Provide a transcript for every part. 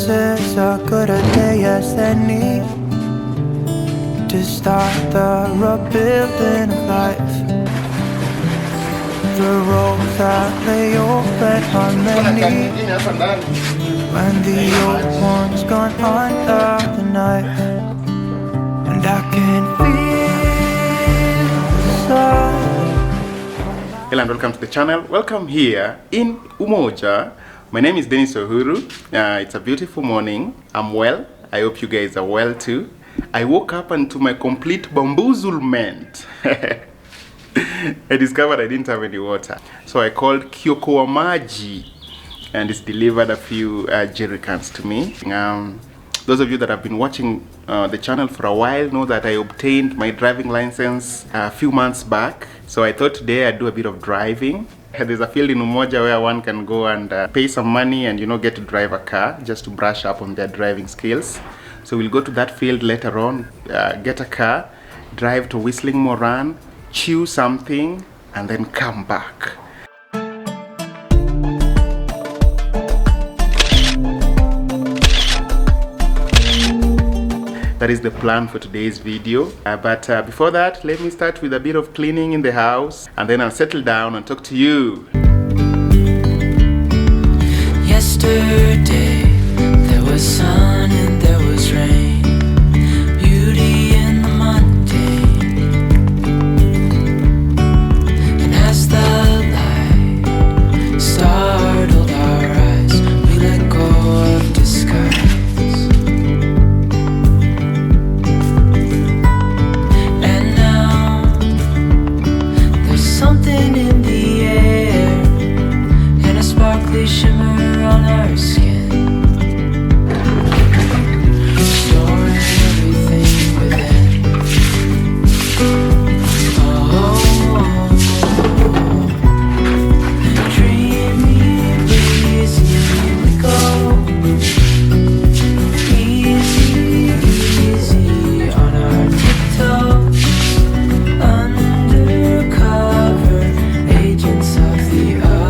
This is a good day as any to start the rebuilding of life. The roads that lay open are many when the old one's gone under the knife. And I can feel the sun. Hello and welcome to the channel. Welcome here in Umoja. My name is Dennis Uhuru. It's a beautiful morning. I'm well. I hope you guys are well too. I woke up and to my complete bamboozlement, I discovered I didn't have any water. So I called Kiokoa Maji and it's delivered a few jerry cans to me. Those of you that have been watching the channel for a while know that I obtained my driving license a few months back. So I thought today I'd do a bit of driving. There's a field in Umoja where one can go and pay some money and get to drive a car just to brush up on their driving skills. So we'll go to that field later on, get a car, drive to Whistling Moran, chew something and then come back. That is the plan for today's video. But before that, let me start with a bit of cleaning in the house and then I'll settle down and talk to you. Yesterday, there was sun and there was rain. Beauty in the mundane. And as the light startled our eyes, we let go of disguise. Shimmer on our skin, storing everything within. Oh, dreamy, breezy we go. Easy, easy on our tiptoes. Undercover agents of the other.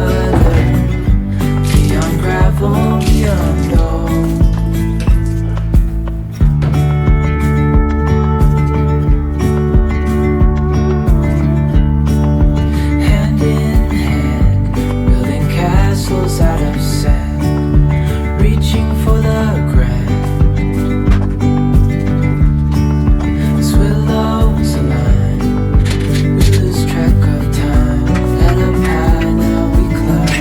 Hand in hand, building castles out of sand, reaching for the grand. As willows align, we lose track of time. Let up high, now we climb.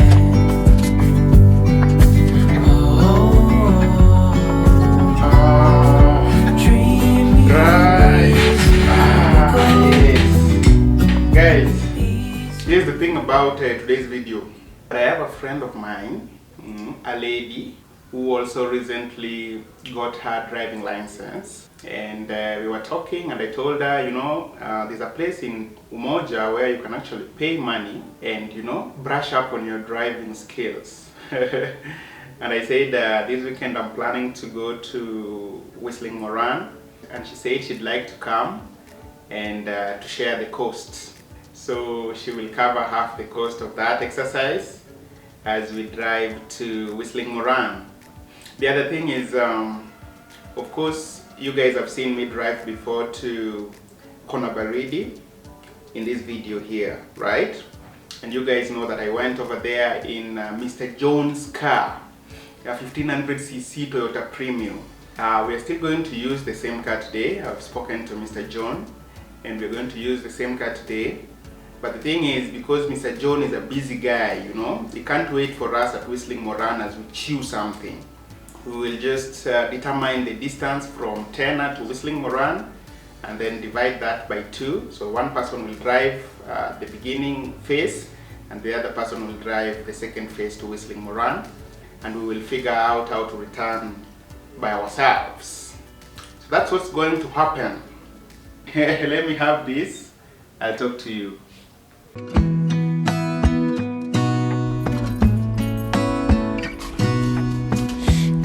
Here's the thing about today's video. I have a friend of mine, a lady, who also recently got her driving license. And we were talking and I told her, there's a place in Umoja where you can actually pay money and, brush up on your driving skills. And I said, this weekend I'm planning to go to Whistling Moran. And she said she'd like to come and to share the cost. So she will cover half the cost of that exercise as we drive to Whistling Moran. The other thing is, of course, you guys have seen me drive before to Konabaridi in this video here, right? And you guys know that I went over there in Mr. John's car, a 1500cc Toyota Premium. We are still going to use the same car today. I've spoken to Mr. John and we're going to use the same car today. But the thing is, because Mr. John is a busy guy, he can't wait for us at Whistling Moran as we chew something. We will just determine the distance from Tena to Whistling Moran and then divide that by 2. So one person will drive the beginning phase and the other person will drive the second phase to Whistling Moran. And we will figure out how to return by ourselves. So that's what's going to happen. Let me have this. I'll talk to you.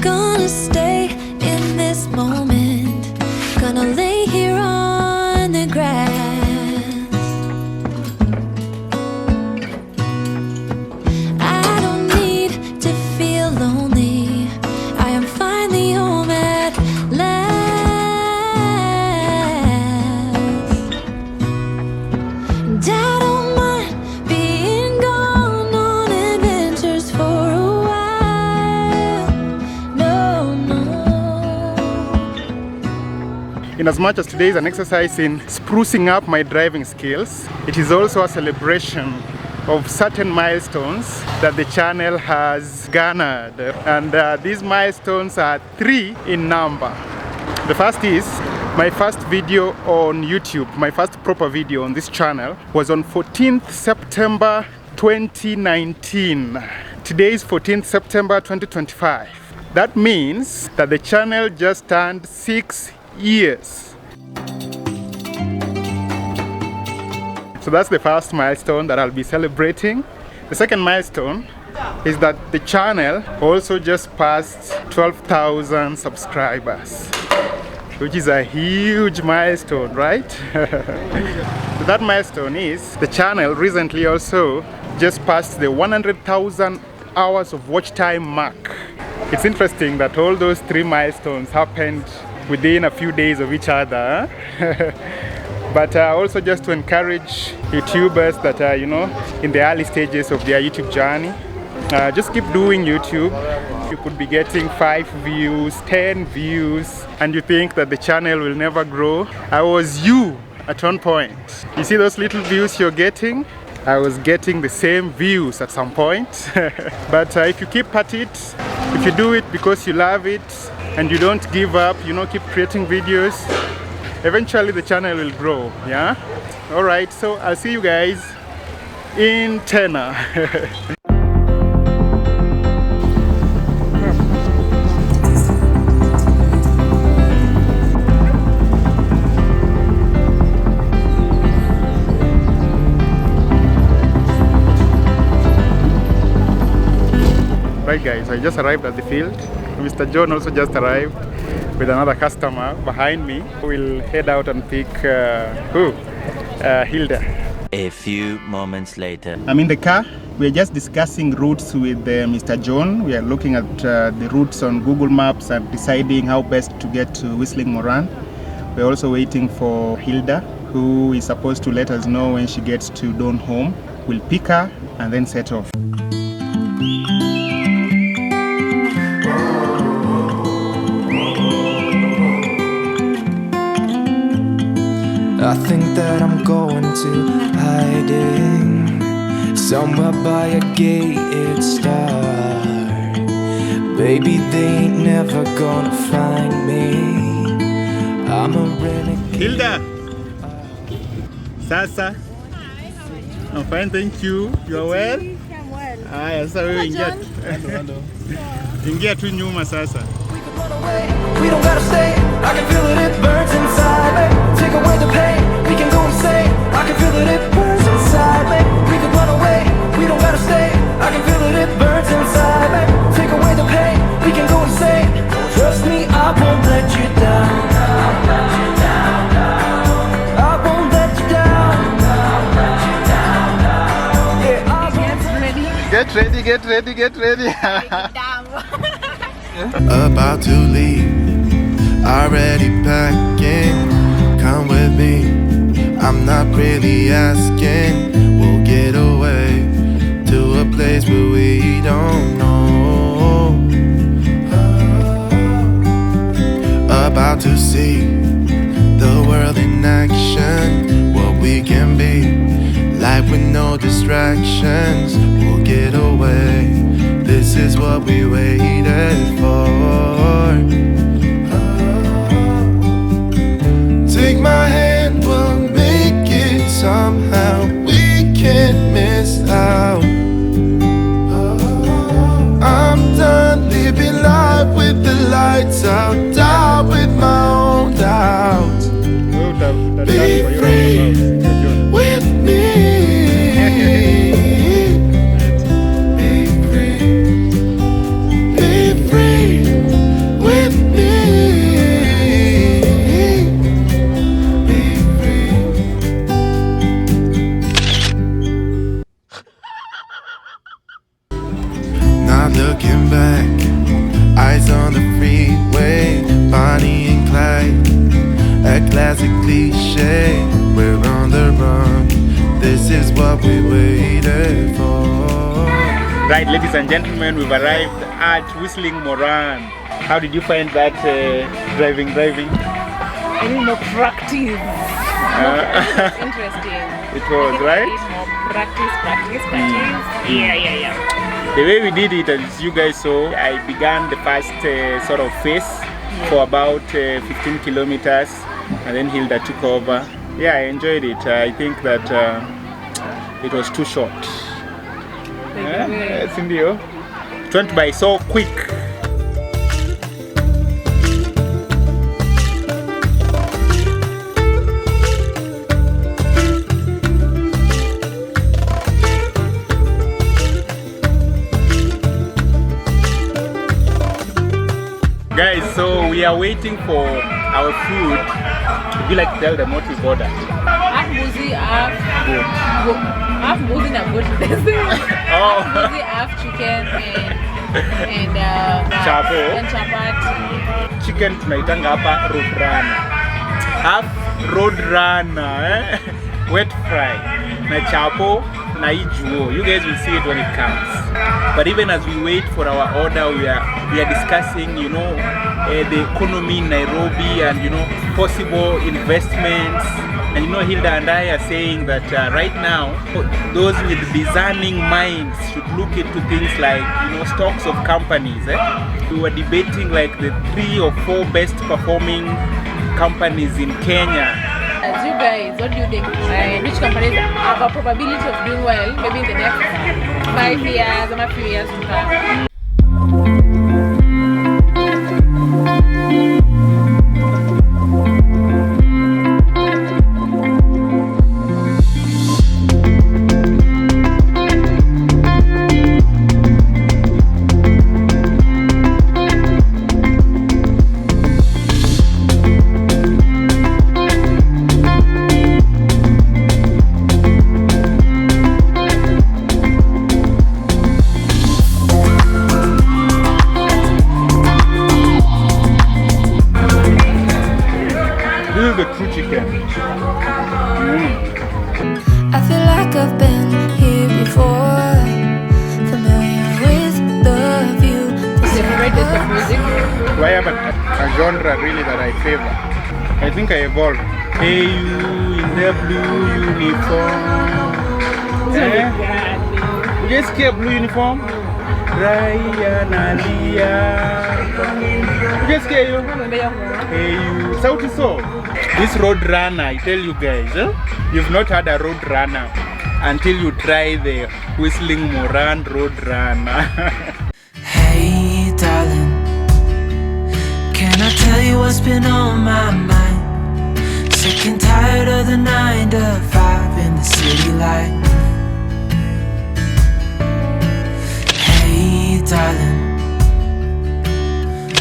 Gonna stay in this moment, gonna lay here on the grass. I don't need to feel lonely, I am fine And as much as today is an exercise in sprucing up my driving skills, it is also a celebration of certain milestones that the channel has garnered. And these milestones are 3 in number. The first is my first video on YouTube. My first proper video on this channel was on 14th September 2019. Today is 14th September 2025. That means that the channel just turned 6 years. So that's the first milestone that I'll be celebrating. The second milestone is that the channel also just passed 12,000 subscribers, which is a huge milestone, right? So that milestone is the channel recently also just passed the 100,000 hours of watch time mark. It's interesting that all those 3 milestones happened within a few days of each other. But also just to encourage YouTubers that are, in the early stages of their YouTube journey, just keep doing YouTube. You could be getting 5 views, 10 views, and you think that the channel will never grow. I was you at one point. You see those little views you're getting? I was getting the same views at some point. But if you keep at it, if you do it because you love it, and you don't give up, keep creating videos, eventually the channel will grow, yeah? Alright, so I'll see you guys in Tena. Right guys, I just arrived at the field. Mr. John also just arrived with another customer behind me. We'll head out and pick Hilda. A few moments later. I'm in the car. We're just discussing routes with Mr. John. We are looking at the routes on Google Maps and deciding how best to get to Whistling Moran. We're also waiting for Hilda, who is supposed to let us know when she gets to Dawn home. We'll pick her and then set off. I think that I'm going to hiding somewhere by a gated star. Baby, they ain't never gonna find me. I'm a renegade. Hilda! Sasa? I'm fine, thank you. You are well? I'm well. Sasa wewe ingia tu nyuma sasa. We don't gotta stay. I can feel it, it burns inside me. Take away the pain, we can go insane. I can feel it, it burns inside me. We could run away, we don't gotta stay. I can feel it, it burns inside me. Take away the pain, we can go insane. Trust me, I won't let you down. I won't let you down. Yeah, I won't. Get ready, get ready, get ready. About to leave, already packing. Come with me, I'm not really asking. We'll get away to a place where we don't know. About to see the world in action, what we can be, life with no distractions. We'll get away, this is what we waited for. Take my hand, we'll make it somehow. We can't miss out. I'm done living life with the lights out. Die with my own doubts. Be free with me. Looking back, eyes on the freeway, Bonnie and Clyde, a classic cliche. We're on the run, this is what we waited for. Right, ladies and gentlemen, we've arrived at Whistling Moran. How did you find that driving? I need more practice. It's interesting. It was, right? I need more practice. Yeah. The way we did it, as you guys saw, I began the first sort of phase for about 15 kilometers, and then Hilda took over. Yeah, I enjoyed it. I think that it was too short. Cindy, it went by so quick. Guys, so we are waiting for our food. Would you like to tell them what we've ordered? Half muzi, half muzi na goat. Oh. Half muzi, half chicken and Chapo. And chapati. Chicken tunaitanga hapa road runner. Half road runner, wet fry. Na chapo na ijuo. You guys will see it when it comes. But even as we wait for our order, we are discussing, you know, the economy in Nairobi and, you know, possible investments. And you know, Hilda and I are saying that right now, those with discerning minds should look into things like, you know, stocks of companies. We were debating like the 3 or 4 best performing companies in Kenya. As you guys, what do you think? Which companies have a probability of doing well, maybe in the next 5 years or a few years to come? This is the true chicken. I feel like I've been here before, familiar with the view. Is your favorite type of music? Do I have a genre really that I favor? I think I evolved. Hey, you in the blue uniform. You guys see a blue uniform? Ryan Aliyah. You guys hear you? Hey, you. Sauti so. This road runner, I tell you guys, you've not had a road runner until you try the Whistling Moran road runner. Hey darling, can I tell you what's been on my mind? Sick and tired of the 9 to 5 in the city life. Hey darling,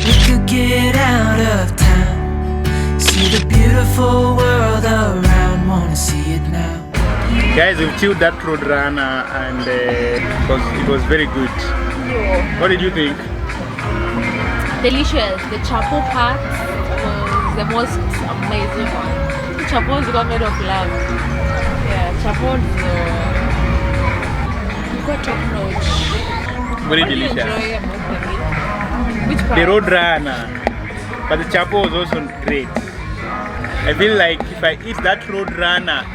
we could get out of town, see the beautiful world around, wanna see it now. Guys, we've chilled that road runner and it was very good. Yeah. What did you think? Delicious. The chapo part was the most amazing one. Chapos got made of love. Yeah, chapos got top notch. Very What delicious. do you enjoy about the meat? Which part? The road runner, but the chapo was also great. I feel like if I eat that road runner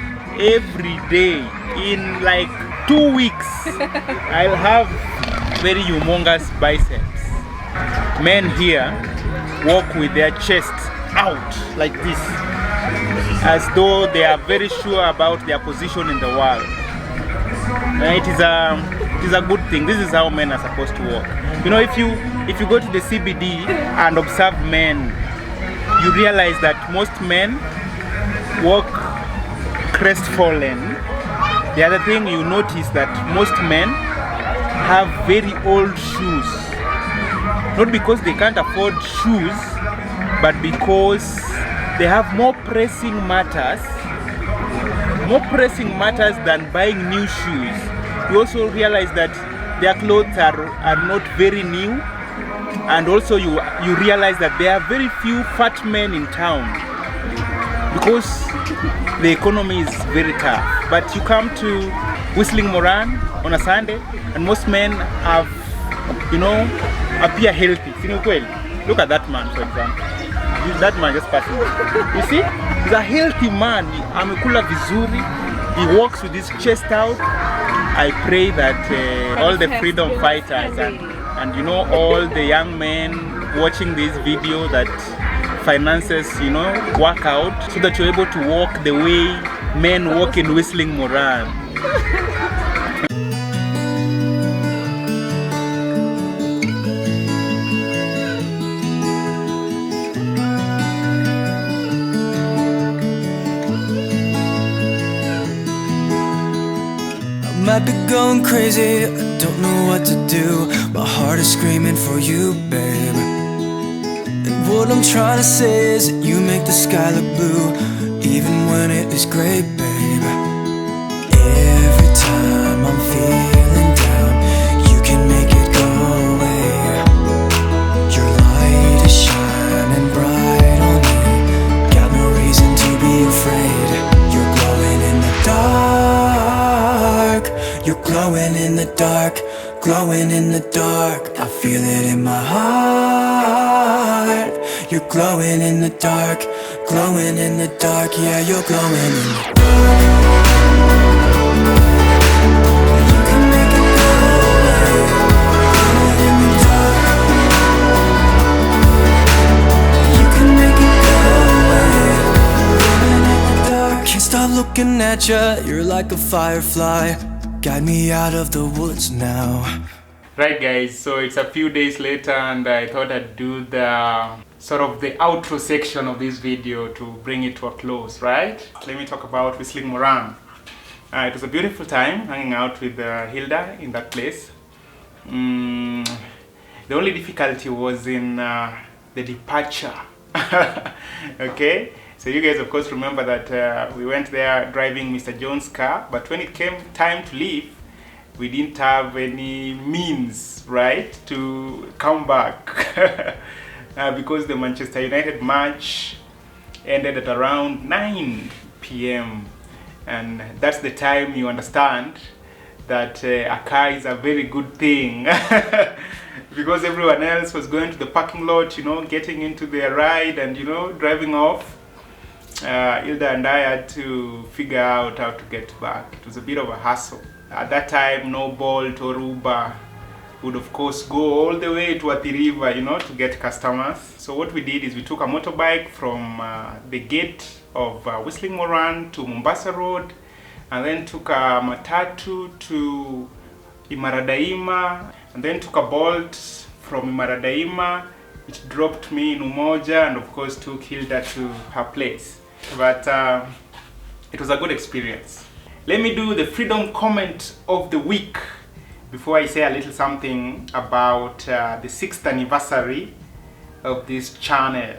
every day in like 2 weeks, I'll have very humongous biceps. Men here walk with their chests out like this, as though they are very sure about their position in the world. And it is a good thing. This is how men are supposed to walk. You know, if you go to the CBD and observe men, you realize that most men walk crestfallen. The other thing you notice that most men have very old shoes. Not because they can't afford shoes, but because they have more pressing matters than buying new shoes. You also realize that their clothes are not very new, and also you realize that there are very few fat men in town because the economy is very tough. But you come to Whistling Moran on a Sunday and most men have, you know, appear healthy. Look at that man, for example. that man just passing. You see, he's a healthy man. Amekula vizuri. He walks with his chest out. I pray that all the freedom fighters and you know all the young men watching this video, that finances, you know, work out so that you're able to walk the way men walk in Whistling Moran. I might be going crazy, I don't know what to do. My heart is screaming for you, babe. And what I'm trying to say is that you make the sky look blue, even when it is gray, babe. Every time I'm feeling down, you can make it go away. Your light is shining bright on me, got no reason to be afraid. You're glowing in the dark, you're glowing in the dark, glowing in the dark. I feel it in my heart. You're glowing in the dark, glowing in the dark. Yeah, you're glowing in the dark. You can make it go away. Glowing in the dark. You can make it go away. Glowing in the dark. Can't stop looking at you, you're like a firefly. Guide me out of the woods now. Right guys, so it's a few days later and I thought I'd do the sort of the outro section of this video to bring it to a close, right? Let me talk about Whistling Moran. It was a beautiful time hanging out with Hilda in that place. The only difficulty was in the departure. Okay, so you guys of course remember that we went there driving Mr. Jones' car, but when it came time to leave, we didn't have any means, right, to come back because the Manchester United match ended at around 9 p.m. and that's the time you understand that a car is a very good thing because everyone else was going to the parking lot, you know, getting into their ride and, you know, driving off. Hilda and I had to figure out how to get back. It was a bit of a hassle. At that time, no Bolt or Uber would of course go all the way to Athi River, you know, to get customers. So what we did is we took a motorbike from the gate of Whistling Moran to Mombasa Road, and then took a matatu to Imaradaima, and then took a Bolt from Imaradaima, which dropped me in Umoja, and of course took Hilda to her place. But it was a good experience. Let me do the freedom comment of the week before I say a little something about the 6th anniversary of this channel.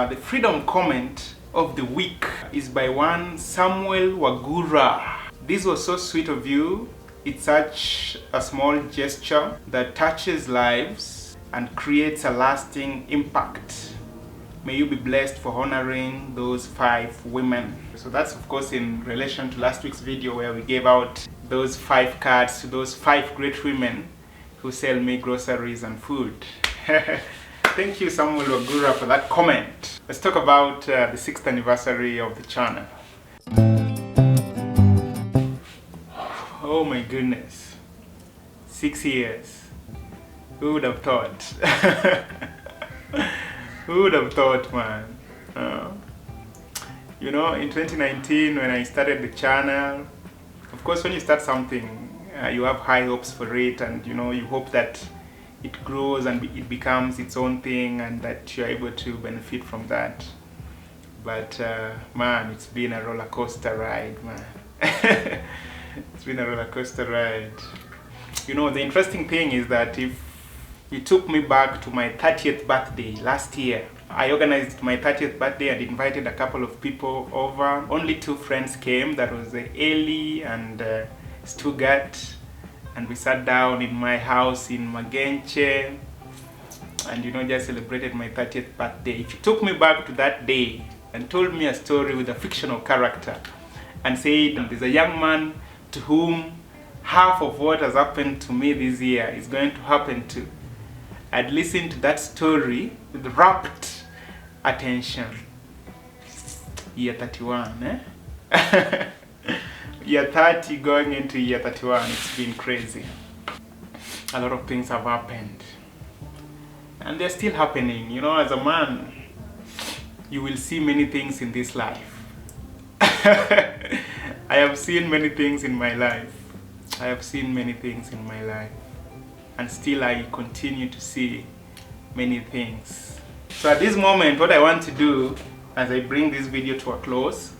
The freedom comment of the week is by one Samuel Wagura. This was so sweet of you. It's such a small gesture that touches lives and creates a lasting impact. May you be blessed for honoring those 5 women. So that's of course in relation to last week's video where we gave out those 5 cards to those 5 great women who sell me groceries and food. Thank you Samuel Wagura for that comment. Let's talk about the 6th anniversary of the channel. Oh my goodness, 6 years. Who would have thought? Who would have thought, man? You know, in 2019 when I started the channel, of course when you start something, you have high hopes for it, and you know, you hope that it grows and it becomes its own thing and that you're able to benefit from that. But man, it's been a roller coaster ride, man. It's been a roller coaster ride. You know, the interesting thing is that if it took me back to my 30th birthday last year. I organized my 30th birthday and invited a couple of people over. Only 2 friends came. That was Eli and Stuttgart. And we sat down in my house in Magenche and, you know, just celebrated my 30th birthday. If you took me back to that day and told me a story with a fictional character and said there's a young man to whom half of what has happened to me this year is going to happen to, I'd listen to that story with rapt attention. Year 31, eh? Year 30 going into year 31, it's been crazy. A lot of things have happened. And they're still happening. You know, as a man, you will see many things in this life. I have seen many things in my life. I have seen many things in my life. And still I continue to see many things. So at this moment, what I want to do, as I bring this video to a close,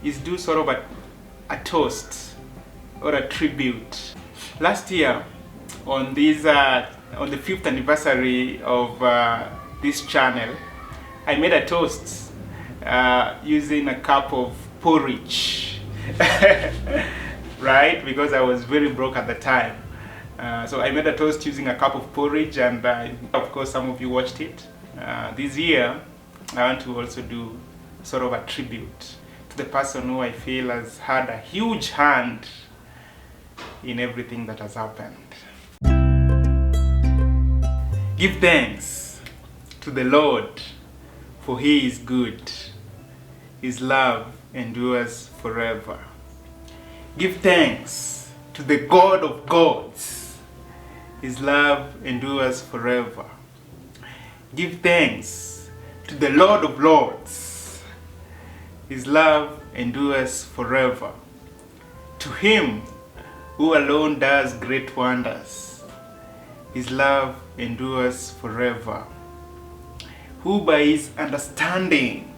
is do sort of a toast or a tribute. Last year, on this on the 5th anniversary of this channel, I made a toast using a cup of porridge. Right? Because I was very broke at the time. So I made a toast using a cup of porridge, and of course some of you watched it. This year I want to also do sort of a tribute to the person who I feel has had a huge hand in everything that has happened. Give thanks to the Lord, for He is good. His love endures forever. Give thanks to the God of gods. His love endures forever. Give thanks to the Lord of lords. His love endures forever. To Him who alone does great wonders, His love endures forever. Who by His understanding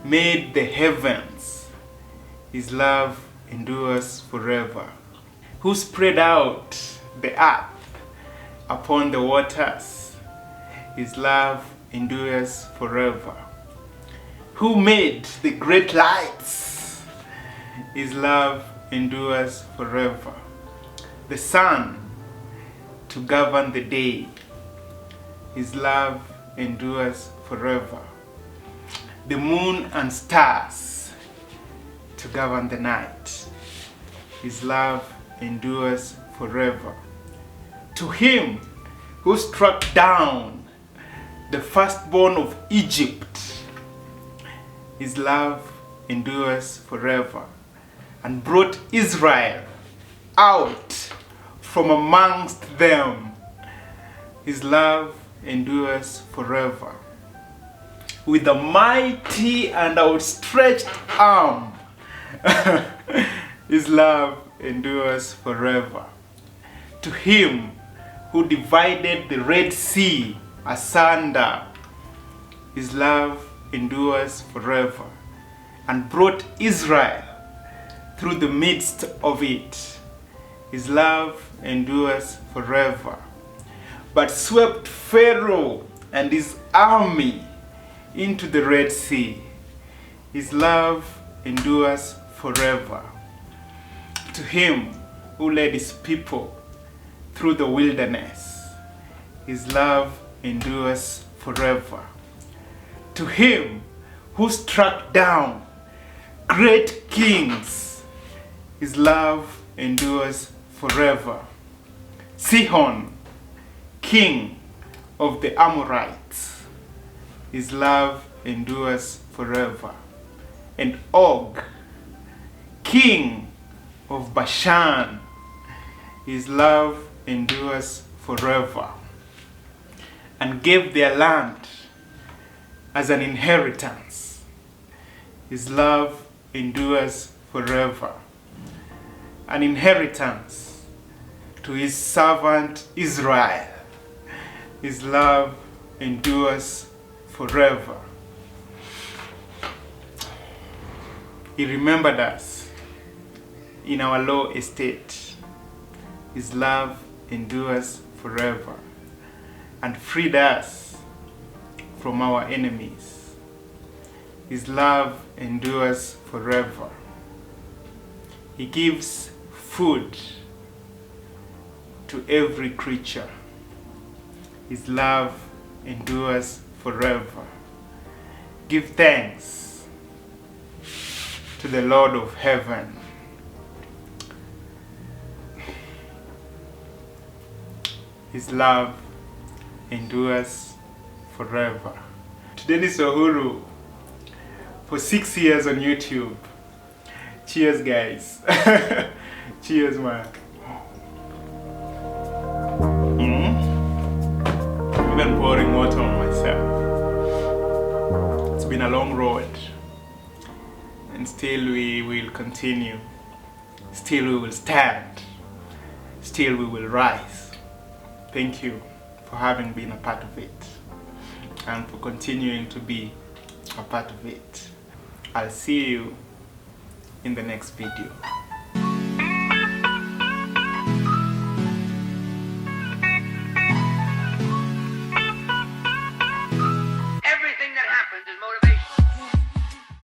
made the heavens, His love endures forever. Who spread out the earth upon the waters, His love endures forever. Who made the great lights, His love endures forever. The sun to govern the day, His love endures forever. The moon and stars to govern the night, His love endures forever. To Him who struck down the firstborn of Egypt, His love endures forever, and brought Israel out from amongst them, His love endures forever. With a mighty and outstretched arm, His love endures forever. To Him who divided the Red Sea asunder, His love endures forever, and brought Israel through the midst of it, His love endures forever. But swept Pharaoh and his army into the Red Sea, His love endures forever. To Him who led His people through the wilderness, His love endures forever. To Him who struck down great kings, His love endures forever. Sihon, king of the Amorites, His love endures forever. And Og, king of Bashan, His love endures forever. And gave their land as an inheritance, His love endures forever. An inheritance to His servant Israel, His love endures forever. He remembered us in our low estate, His love endures forever, and freed us from our enemies, His love endures forever. He gives food to every creature, His love endures forever. Give thanks to the Lord of heaven. His love endures forever. Today is Uhuru for 6 years on YouTube. Cheers, guys. Cheers, man. Even pouring water on myself. It's been a long road, and still we will continue. Still we will stand. Still we will rise. Thank you for having been a part of it, and for continuing to be a part of it. I'll see you in the next video.